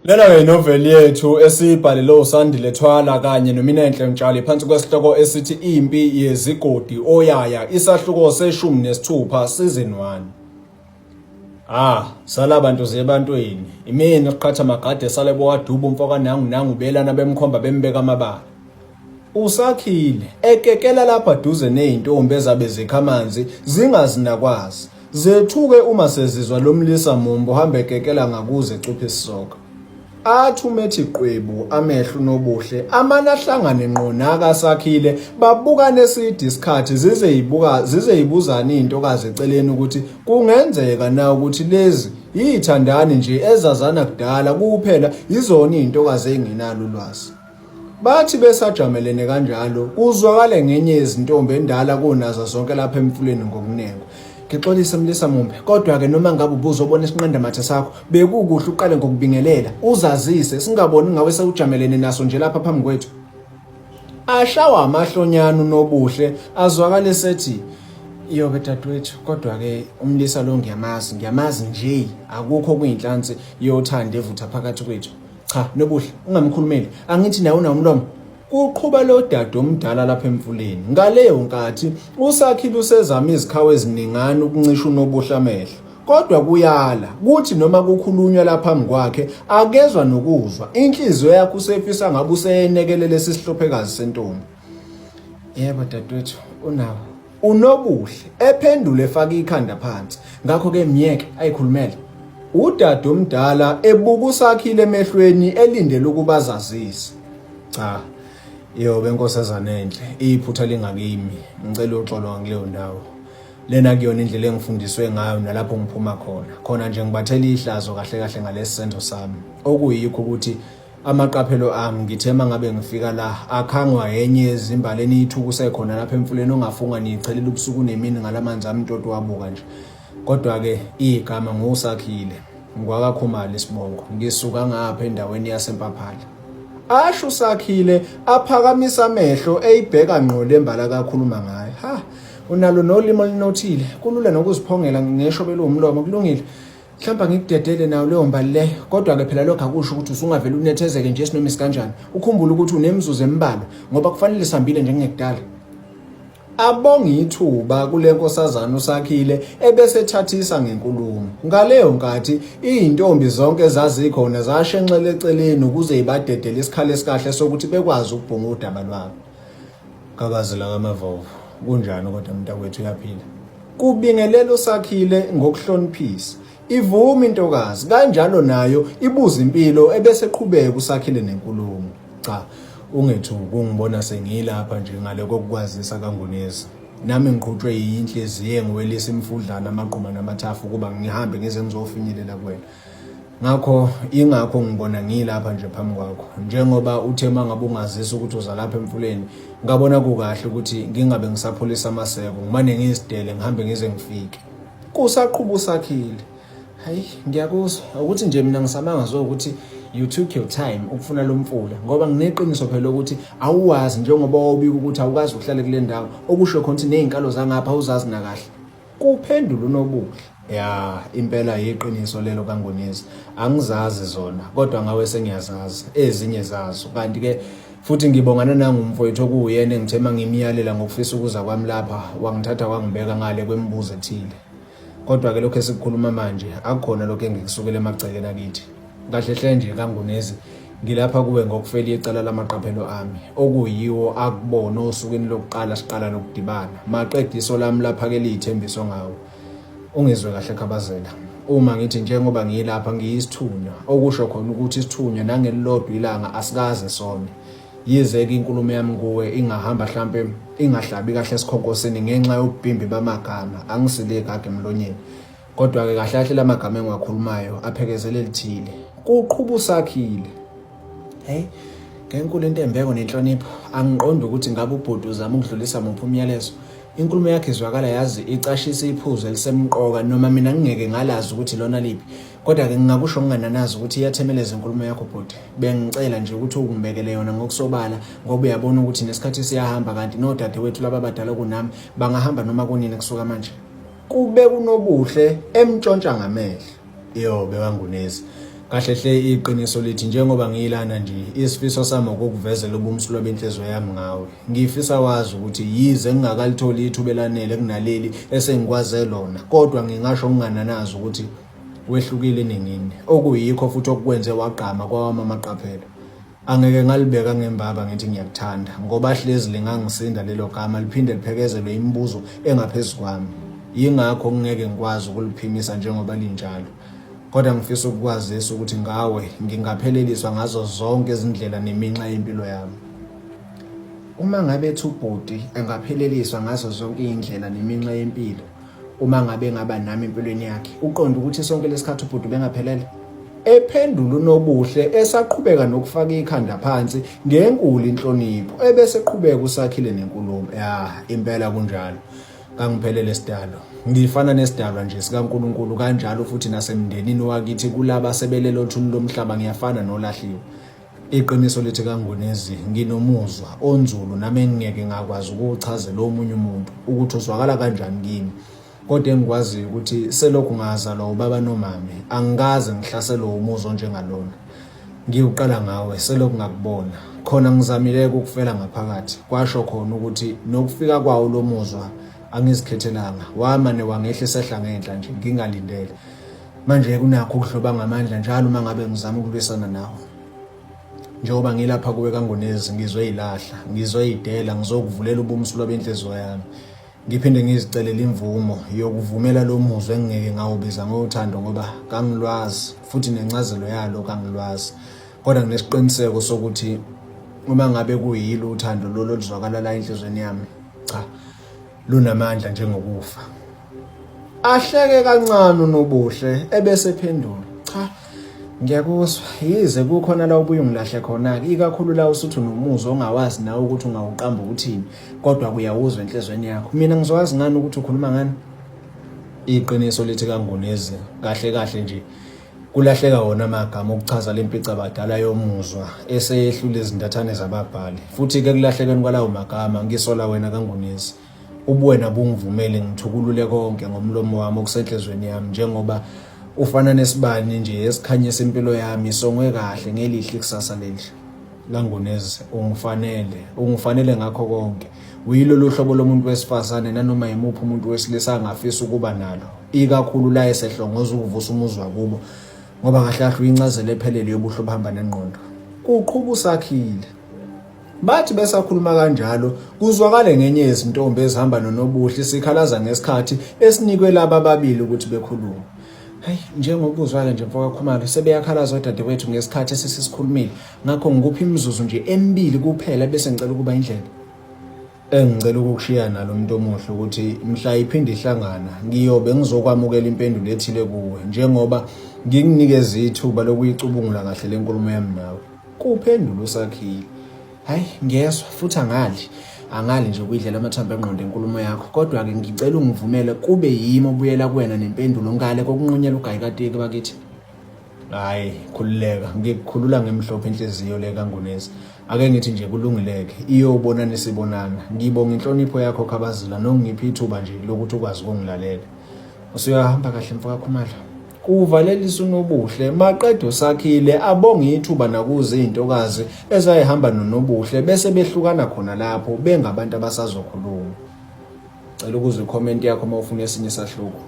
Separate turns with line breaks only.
Lena inoveli yethu esiyibhalele uSandile Thwala kanye noMinenhle Mtshali phansi kwesihloko esithi Impi Yezigodi Oyaya isahluko se-16 season 1. Sala bantu zebantwini. Imini siqhatha magade sale bowaduba umfoka nangu belana bemkhomba bembeka amabala. Usakhile ekekela lapha duze nezintombi ezabe zikha amanzi zingazinakwazi. Zethuke uma sezizwa lomlisa mumbo hambe ekekela ngakuze ecuphe isisoka. Athumethi qwebu amehlo nobuhle amanahlangane ngqo nakasakhile babuka nesidi isikhathi zizeyibuzana intokazi eceleni ukuthi kungenzeka na ukuthi lezi yithandani nje ezazana kudala kuphela izona intokazi enginalo ulwazi. Bathi besajamelene kanjalo kuzwakale ngenye izintombi endala kunazo zonke lapha emfuleni ngokunengo. Ngixolisa mlisa mumbe kodwa ke noma ngabe ubuzobona isinqanda mathe sakho bekukuhle uqale ngokubingelela uzazise singaboni ngawe sewujamelene naso nje lapha phambi kwethu. Ashawa amahlonyana nobuhle azwakale sethi yoke dadwethu kodwa ke umlisa lo ngiyamazi nje akukho kuyinhlansi yothanda evutha phakathi kwethu. Cha nobuhle ungamkhulumeli angithi nawe unawumlomo. Uqhuba lo dade omdala lapha emfuleni ngaleyo nkathi usakhile usezama izikhawe eziningana ukuncisha unobuhle amehlo kodwa kuyala kuthi noma kukhulunywa lapha phambi kwakhe akezwa nokuzwa inhliziyo yakhe usefisa ngabe useyenekelele lesihlophekazi sentombi. Yebo dadwethu unawo unobuhle ephendule efaka ikhanda phansi ngakho ke myeke ayikhulumele. Udade omdala ebuka usakhile emehlweni elindele ukubazazisa. Cha yobe nkosazana enhle iphutha lingakimi ngicela uxolo ngileyo ndawo lena kuyona indlela engifundiswe ngayo nalapho ngiphuma khona nje ngibathela ihlazo kahle ngalesi sento sami okuyikho ukuthi amaqaphelo ami ngithema ngabe ngifika la akhangwa yenye ezimbaleni ithukuse khona lapha emfuleni ongafunga nichelela ubusuku nemini ngalamanzi ami ntoto wabuka nje kodwa ke igama ngusakhile ngwakakhumali isibongo ngisuka ngapha endaweni yaseMpaphala. Asho usakhile aphakamisa amehlo eyibheka ngqo lembala kakhuluma ngayo. Unalo nolimo linothile kulula nokuziphongela ngesho belomlomo kulungile. Mhlamba ngikudedele nawo leyo mbali le kodwa ke phela lokho akusho ukuthi usungavela unethezeke nje sinoma isikanjani. Ukhumbula ukuthi unemzuzu embalwa ngoba kufanele sihambile njengekudala. Abonga ithuba kule nkosazana usakhile ebese thathisa ngenkulumo. Ngaleyo nkathi izintombi zonke zazikhona zashenxele eceleni ukuze ibadedele isikhalo esikahle sokuthi bekwazi ukubhonga udaba lwabo. Kakazela kamavovo kunjani kodwa mntakwethu uyaphila. Kubingelela usakhile ngokuhloniphisa. Ivuma intokazi kanjalo nayo ibuza impilo ebese qhubeka usakhile nenkulumo. Cha ungethuki ungibona sengilapha nje ngaloko kukwazisa kaNgunezi. Nami ngiqhutshwe yinhliziyo engiwelisa imfudlana amaqhuma namathafu kuba ngihambe ngize ngizofinyelela kuwena. Ingakho ngibona ngilapha nje phambi kwakho. Njengoba uthe mangabe ungazisa ukuthi uza lapha emfuleni, ngabona kukahle ukuthi ngingabe ngisapholisa amaseko, ngimane ngisidele ngihambe ngize ngifike. Kusaqhuba usakhile. Hayi ngiyakuzwa ukuthi nje mina ngisamanga ukuthi you took your time ukufuna lo mfula ngoba ngineqiniso phela ukuthi awuwazi njengoba wobika ukuthi awukazi uhlale kule ndawo okusho khona ukuthi nezinkalo zangapha uzazi na kahle. Kuphendula unobuhle. Impela yiqiniso lelo kaNgunezi. Angizazi zona kodwa ngawe sengiyazazi ezinye zazo. Kanti ke futhi ngibongana nangumfowethu okuyena engithema ngimiyalela ngokufisa ukuza kwami lapha wangithatha wangibeka ngale kwemibuzo ethile. Kodwa ke lokho esikukhuluma manje akukhona lokho engikusukela emagcekeni akithi. Kahle nje kaNgunezi ngilapha kuwe ngokufela icala lamaqaphelo ami okuyiwo akubona osukwini lokuqala siqala lokudibana maqediso lami lapha ke lithembiso ngawo. Ungizwe kahle Khabazela uma ngithi njengoba ngiyilapha ngiyisithunywa okusho khona ukuthi isithunywa nangelilodwa ilanga asikaze some. Yize ke inkulumo yami kuwe ingahamba mhlambe ingahlabi kahle esikhonkosini ngenxa yobhimbi bamagama angisile egage emlonyeni. Kodwa ke kahle lamagama engiwakhulumayo aphekezele lithile. Kuqhuba usakhile. Ngenkulu into embeko nenhlonipho angiqondi ukuthi ngabe ubhuti uzama ukudlulisa muphi umyalezo. Inkulumo yakhe izwakala yazi icashisa iphuzo elisemqoka noma mina ngingeke ngalazi ukuthi lona liphi. Kodwa ke ngingakusho ngingananazi ukuthi iyathemeleza inkulumo yakho bhuti. Bengicela nje ukuthi ungibekele yona ngokusobala ngoba uyabona ukuthi nesikhathi siyahamba kanti nodade wethu laba abadala kunami bangahamba noma kunini kusuka manje. Kube kunobuhle emntshontsha ngamehlo. Yobe kaNgunezi Kahle hle iqiniso lithi njengoba ngiyilana nje isifiso sami ukukuvezela ubumsulwa benhliziyo yami ngawe. Ngifisa wazi ukuthi yize ngingakalithola ithuba elanele kunaleli esengikwaze lona, kodwa ngingasho ngingananazi ukuthi wehlukile ningini. Okuyikho futhi okwenze wagqama kwawami amaqaphelo. Angeke ngalibeka ngembaba ngithi ngiyakuthanda ngoba hlezi lingangisinda lelo gama liphinde liphekezelwe imibuzo engaphezulu kwami. Yingakho ngeke ngikwazi ukuliphimisa njengoba linjalo. Kodwa ngifisa ukukwazisa ukuthi ngawe ngingapheleliswa ngazo zonke izindlela neminxa yempilo yami. Uma ngabe uBhuti engapheleliswa ngazo zonke izindlela neminxa yempilo, uma ngabe ngaba nami empilweni yakhe, uqonda ukuthi sonke lesikhathi uBhuti bengaphelele. Ephendula uNobuhle esaqhubeka nokufaka ikhanda phansi ngenkulu inhlonipho, ebese eqhubeka uSakhile nenkulumo. Impela kunjalo. Kangiphelele sidalo. Ngifana nesidalwa nje sikaNkulunkulu kanjalo futhi nasemndenini wakithi kulaba sebelelo thuni lomhlaba ngiyafana nolahliwe. Iqiniso lithi kaNgonezi nginomuzwa onzulu nami engeke ngakwazi ukuchazela omunye umuntu ukuthi uzwakala kanjani kimi. Kodwa engikwazi ukuthi selokhu ngazalwa ubaba nomama angikaze ngihlasele umuzwa njengalona. Ngiyoqala ngawe selokhu ngakubona. Khona ngizamile ukufela ngaphakathi. Kwasho khona ukuthi nokufika kwawo lo muzwa angizikhethelanga, wamane wangehlisa ehla ngenhla nje ngingalindele. Manje kunakho ukuhloba ngamandla njalo uma ngabe ngizama ukulwisana nawe. Njengoba ngilapha kuwe kaNgonezi ngizwe ilahla, ngizwe idela, ngizokuvulela ubumsulwa benhliziyo yami. Ngiphinde ngizicelela imvumo yokuvumela lo muzwa engeke ngawubiza ngothando ngoba kangilwazi futhi nencazelo yalo kangilwazi. Kodwa nginesiqiniseko sokuthi uma ngabe kuyilo uthando lolo oluzwakala la enhlizweni yami, cha, lunamandla njengokufa. Ahleke kancane uNobuhle ebese ephendula, cha, ngiyakuzwa, yize kukhona la ubuye ungilahle khona-ke, ikakhulu la usuthi unomuzwa ongawazi nawe ukuthi ungawuqamba ukuthini, kodwa kuyawuzwa enhlizweni yakho. Mina ngizokwazi ngani ukuthi ukhuluma ngani? Iqiniso lithi kaNgonezi kahle kahle nje kulahleka wona amagama okuchaza lempica abadala yomuzwa eseyehlule izindathane zababhali. Futhi-ke kulahlekeni kwalawo magama ngisola wena kaNgonezi. Ubuwena bungivumele ngithukulule konke ngomlomo wami okusenhlizweni yami njengoba ufana nesibani nje esikhanyisa impilo yami songwe kahle ngelihle kusasa leli. kaNgonezi ungifanele ngakho konke. Uyilo hlobo lomuntu wesifazane nanoma yimuphi umuntu wesilisa angafisa ukuba nalo, ikakhulu la esehlongoza ukuvusa umuzwa kubo ngoba kahle kahle uyincazelo ephelele yobuhlo bahamba nengqondo. Kuqhuba uSakhile. Bathi besakhuluma kanjalo kuzwakale ngenye yezintombi ezihamba noNobuhle sikhalaza ngesikhathi esinikwe laba ababili ukuthi bekhulume. Hayi, njengoba uzwala nje mfoka Khumalo sebeyakhalaza odadewethu ngesikhathi esisikhulumile, ngakho ngikuphi imizuzu nje emibili kuphela bese ngicela ukuba indlela. Engicela ukukushiya nalo umuntu omuhle ukuthi mhla iphinde ihlangana ngiyobe ngizokwamukela impendulo ethile kuwe njengoba ngikunikeza ithuba lokuyicubungula kahle lenkulumo yami nawe. Kuphendula uSakhile. Hayi, ngiyezwa futhi angali nje ukuyidlela amathambo engqondo enkulumo yakho, kodwa-ke ngicela ungivumele kube yimi obuyela kuwena nempendulo ngale kokunqunyela ugayikateki bakithi. Hayi, khululeka, ngikukhulula ngemhlophe inhliziyo le kaNgonezi. Ake ngithi nje kulungileke iyobonana isibonana. Ngibonga inhlonipho yakho Khabazela nongiphi ithuba nje lokuthi ukwazi ukungilalela. Usuyahamba kahle mfoka Khumalo. Kuvalelisa uNobuhle maqedwe uSakhile abonga ithuba nakuze izintokazi ezayihamba noNobuhle bese behlukana khona lapho bengabantu abasazokhuluma. Cela ukuze comment yakho uma ufuna esinye isahluko.